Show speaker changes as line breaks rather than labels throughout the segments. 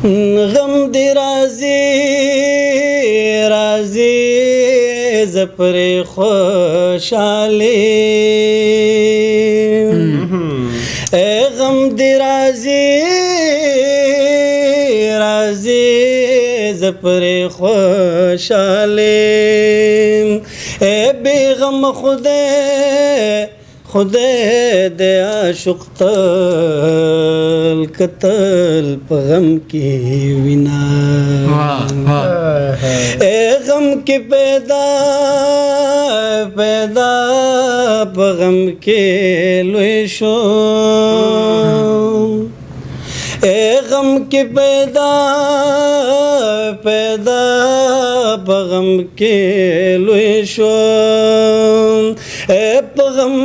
غم دی رازی رازی زپر خوشالی اے غم دی رازی رازی زپر خوشالی اے بی غم خدای دے عاشق تل قتل پا غم کی وینا اے غم کی پیدا پا غم کی لوی شو اے غم کی پیدا پا غم کی لوی شو اے پا غم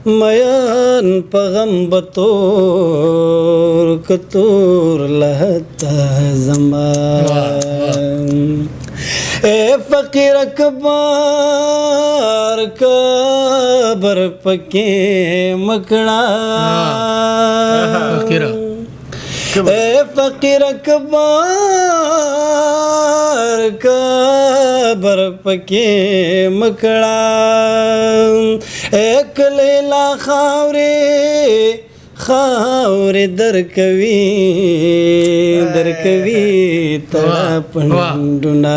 میان پا غم بطور کتور لہتا زمان اے فقیر اکبر کبر پکی مکڑا اے فقیر اکبر کبر پکی مکڑا ایک لیلا خاوری درکوی تڑا پندونا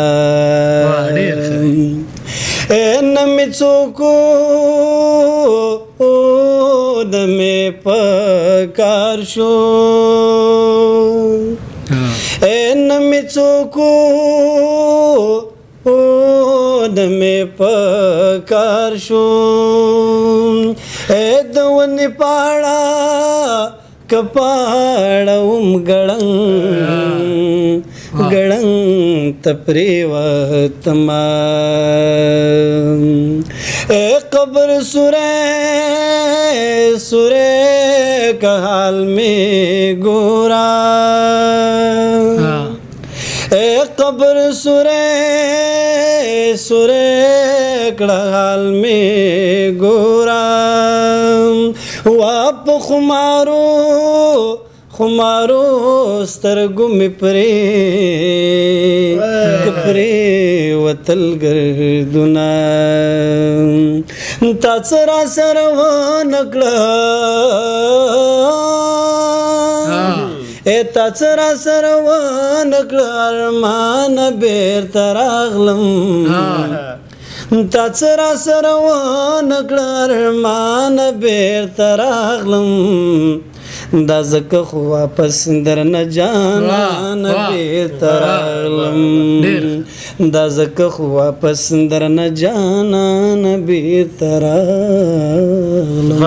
اے نمی چوکو دمی پکار شو اے نمی چوکو دمی پکار شو اے دونی پاڑا کپاڑاوم گڑنگ تپری وطمان اے قبر سورے کا حال میں گورا اے قبر سورے کا حال میں گورا واپ خمارو سترگو می کپری وطل گردونا تا سرا سروانکڑا اے تا سرا سروانکڑا ارمان بیر تراغلم تا سرا سروانکڑا ارمان بیر تراغلم دا زکه خو واپس در نه جانان بیرته راغلم دا زکه خو واپس در نه جانان بیرته راغلم